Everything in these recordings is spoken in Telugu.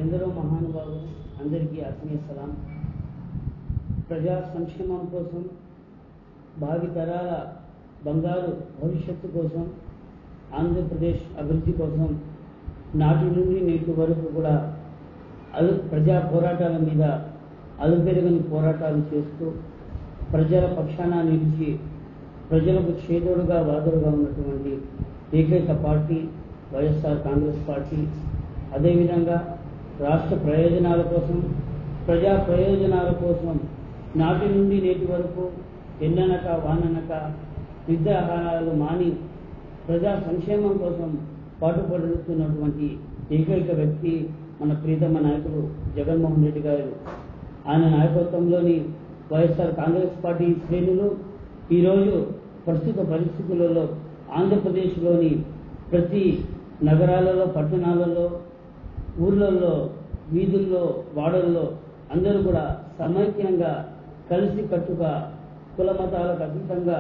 ఎందరో మహానుభావులు అందరికీ ఆత్మీయ సలాం. ప్రజా సంక్షేమం కోసం, భావి తరాల బంగారు భవిష్యత్తు కోసం, ఆంధ్రప్రదేశ్ అభివృద్ధి కోసం నాటి నుండి నేటి వరకు కూడా ప్రజా పోరాటాల మీద అలుపెరగని పోరాటాలు చేస్తూ ప్రజల పక్షాన నిలిచి ప్రజలకు చేదోడుగా వాదోడుగా ఉన్నటువంటి ఏకైక పార్టీ వైఎస్ఆర్ కాంగ్రెస్ పార్టీ. అదేవిధంగా రాష్ట్ర ప్రయోజనాల కోసం, ప్రజా ప్రయోజనాల కోసం నాటి నుండి నేటి వరకు ఎండనక వాననక నిద్రాహారాలు మాని ప్రజా సంక్షేమం కోసం పాటుపడుతున్నటువంటి ఏకైక వ్యక్తి మన ప్రీతమ నాయకుడు జగన్మోహన్ రెడ్డి గారు. ఆయన నాయకత్వంలోని వైఎస్ఆర్ కాంగ్రెస్ పార్టీ శ్రేణులు ఈరోజు ప్రస్తుత పరిస్థితులలో ఆంధ్రప్రదేశ్లోని ప్రతి నగరాలలో, పట్టణాలలో, ఊర్లలో, వీధుల్లో, వాడల్లో అందరూ కూడా సమైక్యంగా కలిసి కట్టుగా కుల మతాలకు అతీతంగా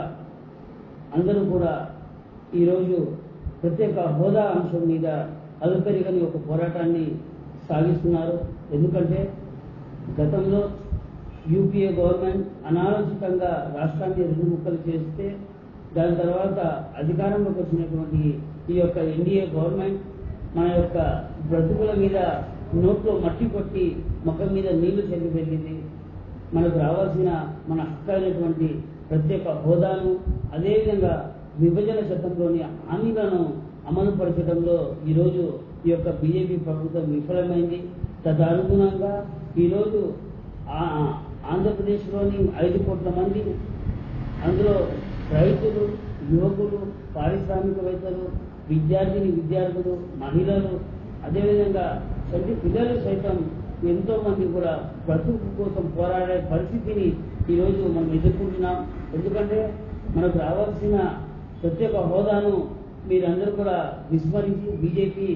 అందరూ కూడా ఈరోజు ప్రత్యేక హోదా అంశం మీద అలుపెరగని ఒక పోరాటాన్ని సాగిస్తున్నారు. ఎందుకంటే గతంలో యూపీఏ గవర్నమెంట్ అనాలోచితంగా రాష్ట్రాన్ని రెండు ముక్కలు చేస్తే దాని తర్వాత అధికారంలోకి వచ్చినటువంటి ఈ యొక్క ఎన్డీఏ గవర్నమెంట్ మన యొక్క బ్రతుకుల మీద నోట్లో మట్టి కొట్టి ముఖం మీద నీళ్లు చల్లి వెళ్ళింది. మనకు రావాల్సిన మన హక్కు అయినటువంటి ప్రత్యేక హోదాను, అదేవిధంగా విభజన చట్టంలోని హామీలను అమలు పరచడంలో ఈరోజు ఈ యొక్క బీజేపీ ప్రభుత్వం విఫలమైంది. తదనుగుణంగా ఈరోజు ఆంధ్రప్రదేశ్లోని 5 కోట్ల మంది, అందులో రైతులు, యువకులు, పారిశ్రామికవేత్తలు, విద్యార్థులు, మహిళలు, అదేవిధంగా చంటి పిల్లలు సైతం ఎంతో మంది కూడా బ్రతుకు కోసం పోరాడే పరిస్థితిని ఈరోజు మనం ఎదుర్కొంటున్నాం. ఎందుకంటే మనకు రావాల్సిన ప్రత్యేక హోదాను మీరందరూ కూడా విస్మరించి బీజేపీ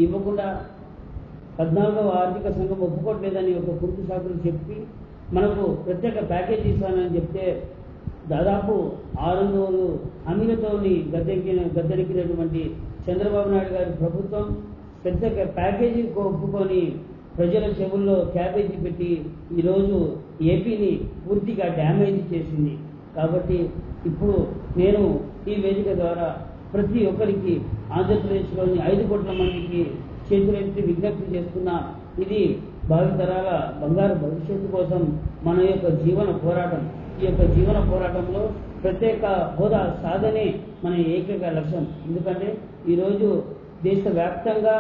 ఇవ్వకుండా 14వ ఆర్థిక సంఘం ఒప్పుకోవట్లేదని ఒక కుర్పు సాకులు చెప్పి మనకు ప్రత్యేక ప్యాకేజీ ఇస్తానని చెప్తే దాదాపు 600 హామీలతోని గద్దెనెక్కినటువంటి చంద్రబాబు నాయుడు గారి ప్రభుత్వం ప్రత్యేక ప్యాకేజీ ఒప్పుకొని ప్రజల చెవుల్లో క్యాబేజీ పెట్టి ఈరోజు ఏపీని పూర్తిగా డ్యామేజ్ చేసింది. కాబట్టి ఇప్పుడు నేను ఈ వేదిక ద్వారా ప్రతి ఒక్కరికి ఆంధ్రప్రదేశ్లోని 5 కోట్ల మందికి చేతులెత్తి విజ్ఞప్తి చేస్తున్నా. ఇది భావితరాల బంగారు భవిష్యత్తు కోసం మన యొక్క జీవన పోరాటం. ఈ యొక్క జీవన పోరాటంలో ప్రత్యేక హోదా సాధనే మన ఏకైక లక్ష్యం. ఎందుకంటే ఈరోజు దేశవ్యాప్తంగా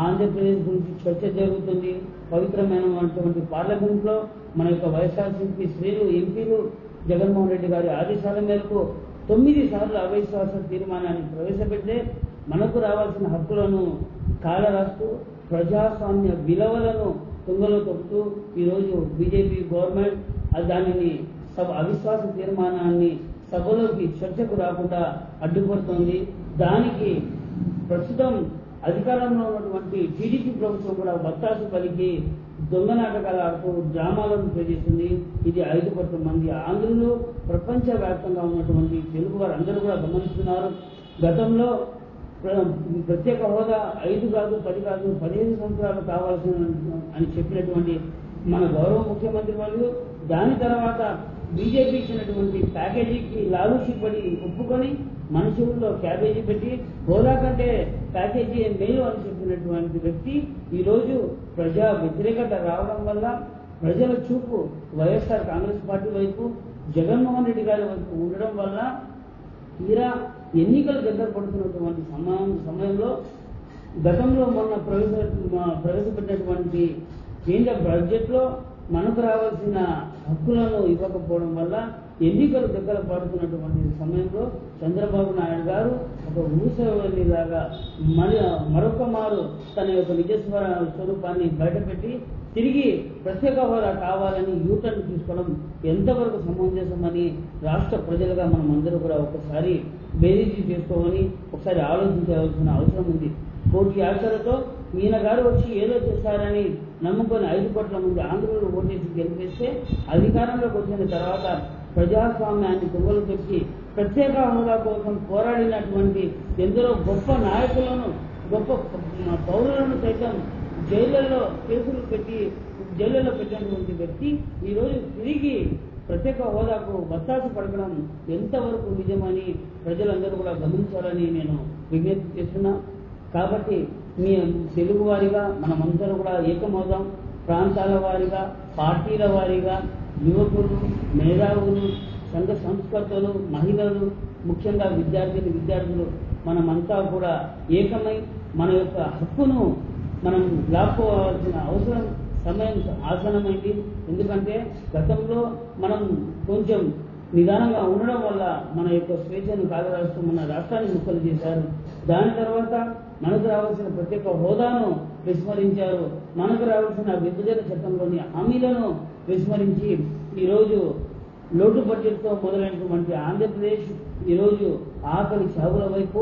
ఆంధ్రప్రదేశ్ గురించి చర్చ జరుగుతుంది. పవిత్రమైనటువంటి పార్లమెంట్లో మన యొక్క వైఎస్ఆర్సీపీ శ్రేణులు, ఎంపీలు జగన్మోహన్ రెడ్డి గారి ఆదేశాల మేరకు 9 సార్లు అవిశ్వాస తీర్మానాన్ని ప్రవేశపెడితే మనకు రావాల్సిన హక్కులను కాలరాస్తూ ప్రజాస్వామ్య విలువలను తుంగలో తొక్కుతూ ఈరోజు బీజేపీ గవర్నమెంట్ దానిని అవిశ్వాస తీర్మానాన్ని సభలోకి చర్చకు రాకుండా అడ్డుపడుతోంది. దానికి ప్రస్తుతం అధికారంలో ఉన్నటువంటి టీడీపీ ప్రభుత్వం కూడా వత్తాసు పలికి దొంగ నాటకాలు ఆడుతూ డ్రామాలను ప్రజేస్తుంది. ఇది 5 కోట్ల మంది ఆంధ్రులు, ప్రపంచవ్యాప్తంగా ఉన్నటువంటి తెలుగు వారు అందరూ కూడా గమనిస్తున్నారు. గతంలో ప్రత్యేక హోదా 5 కాదు, 10 కాదు, 15 సంవత్సరాలు కావాల్సిన అని చెప్పినటువంటి మన గౌరవ ముఖ్యమంత్రి వాళ్ళు దాని తర్వాత బీజేపీ ఇచ్చినటువంటి ప్యాకేజీకి లాలూచి పడి ఒప్పుకొని మన చెవుల్లో క్యాబేజీ పెట్టి హోదా కంటే ప్యాకేజీ మేలు అని చెప్పినటువంటి వ్యక్తి ఈరోజు ప్రజా వ్యతిరేకత రావడం వల్ల ప్రజల చూపు వైఎస్ఆర్ కాంగ్రెస్ పార్టీ వైపు, జగన్మోహన్ రెడ్డి గారి వైపు ఉండడం వల్ల తీరా ఎన్నికలు దగ్గర పడుతున్నటువంటి సమయంలో గతంలో మొన్న ప్రవేశపెట్టినటువంటి కేంద్ర బడ్జెట్లో మనకు రావాల్సిన హక్కులను ఇవ్వకపోవడం వల్ల ఎన్నికలు దగ్గర పడుతున్నటువంటి సమయంలో చంద్రబాబు నాయుడు గారు ఒక ఊసలాగా మరొక మారు తన యొక్క నిజ స్వరూపాన్ని బయటపెట్టి తిరిగి ప్రత్యేక హోదా కావాలని యూటర్న్ తీసుకోవడం ఎంతవరకు సమంజసమని రాష్ట్ర ప్రజలుగా మనం అందరూ కూడా ఒకసారి బేరీజీ చేసుకోమని ఒకసారి ఆలోచించవలసిన అవసరం ఉంది. కోటి ఆశలతో ఈయన గారు వచ్చి ఏదో చేశారని నమ్ముకొని 5 కోట్ల మంది ఆంధ్రులు ఓటేసి గెలిపిస్తే అధికారంలోకి వచ్చిన తర్వాత ప్రజాస్వామ్యాన్ని తుంగలు తొక్కి ప్రత్యేక హోదా కోసం పోరాడినటువంటి ఎందరో గొప్ప నాయకులను, గొప్ప పౌరులను సైతం జైళ్లలో కేసులు పెట్టి జైళ్లలో పెట్టినటువంటి వ్యక్తి ఈరోజు తిరిగి ప్రత్యేక హోదాకు వత్తాసు పడకడం ఎంతవరకు నిజమని ప్రజలందరూ కూడా గమనించాలని నేను విజ్ఞప్తి చేస్తున్నా. కాబట్టి మీ తెలుగు వారిగా మనమందరూ కూడా ఏకమవుదాం. ప్రాంతాల వారిగా, పార్టీల వారిగా, యువకులు, మేధావులు, సంఘ సంస్కర్తలు, మహిళలు, ముఖ్యంగా విద్యార్థులు మనమంతా కూడా ఏకమై మన యొక్క హక్కును మనం లాక్కోవాల్సిన అవసరం సమయం ఆసనమైంది. ఎందుకంటే గతంలో మనం కొంచెం నిదానంగా ఉండడం వల్ల మన యొక్క స్వేచ్ఛను కాలరాస్తూ మన రాష్ట్రాన్ని ముక్కలు చేశారు. దాని తర్వాత మనకు రావాల్సిన ప్రత్యేక హోదాను విస్మరించారు. మనకు రావాల్సిన విభజన చట్టంలోని హామీలను విస్మరించి ఈరోజు లోటు బడ్జెట్తో మొదలైనటువంటి ఆంధ్రప్రదేశ్ ఈరోజు ఆకలి చావుల వైపు,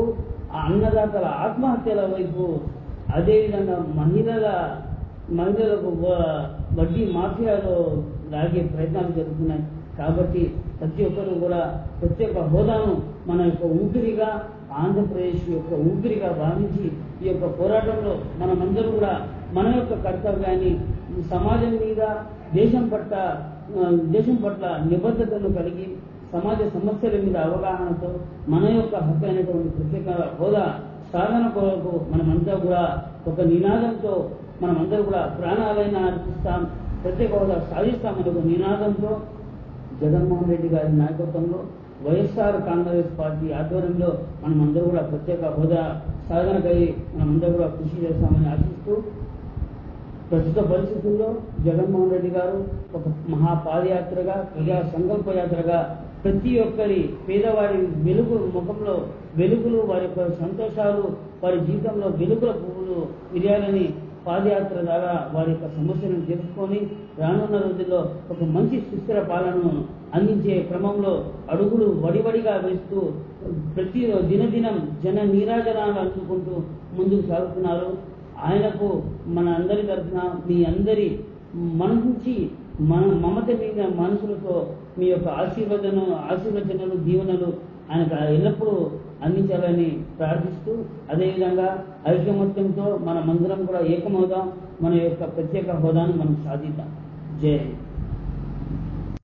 అన్నదాతల ఆత్మహత్యల వైపు, అదేవిధంగా మహిళలకు వడ్డీ మాఫియాలో లాగే ప్రయత్నాలు జరుగుతున్నాయి. కాబట్టి ప్రతి ఒక్కరూ కూడా ప్రత్యేక హోదాను మన యొక్క ఊపిరిగా, ఆంధ్రప్రదేశ్ యొక్క ఊపిరిగా భావించి ఈ యొక్క పోరాటంలో మనమందరూ కూడా మన యొక్క కర్తవ్యాన్ని సమాజం మీద, దేశం పట్ల నిబద్ధతను కలిగి సమాజ సమస్యల మీద అవగాహనతో మన యొక్క హక్కు అయినటువంటి ప్రత్యేక హోదా సాధన కొరకు మనమంతా కూడా ఒక నినాదంతో మనమందరూ కూడా ప్రాణాలైనా అర్పిస్తాం, ప్రత్యేక హోదా సాధిస్తామనే ఒక నినాదంతో జగన్మోహన్ రెడ్డి గారి నాయకత్వంలో వైఎస్ఆర్ కాంగ్రెస్ పార్టీ ఆధ్వర్యంలో మనమందరూ కూడా ప్రత్యేక హోదా సాధనకై మనమందరూ కూడా కృషి చేస్తామని ఆశిస్తూ, ప్రస్తుత పరిస్థితుల్లో జగన్మోహన్ రెడ్డి గారు ఒక మహాపాదయాత్రగా, ప్రజా సంకల్ప యాత్రగా ప్రతి ఒక్కరి పేదవారి ముఖంలో వెలుగులు, వారి యొక్క సంతోషాలు, వారి జీవితంలో వెలుగుల పువ్వులు విరియాలని పాదయాత్ర ద్వారా వారి యొక్క సమస్యలను తెలుసుకొని రానున్న రోజుల్లో ఒక మంచి సుస్థిర పాలనను అందించే క్రమంలో అడుగులు వడివడిగా వేస్తూ ప్రతి దినదినం జన నీరాజనాలు అందుకుంటూ ముందుకు సాగుతున్నారు. ఆయనకు మన అందరి తరఫున మీ అందరి మనసుంచి మమత మీద మనసులతో మీ యొక్క ఆశీర్వచనలు, దీవెనలు ఆయనకు ఎల్లప్పుడూ అందించాలని ప్రార్థిస్తూ, అదేవిధంగా ఐకమత్యంతో మనమందరం కూడా ఏకమవుదాం, మన యొక్క ప్రత్యేక హోదాను మనం సాధిద్దాం. జై హింద్.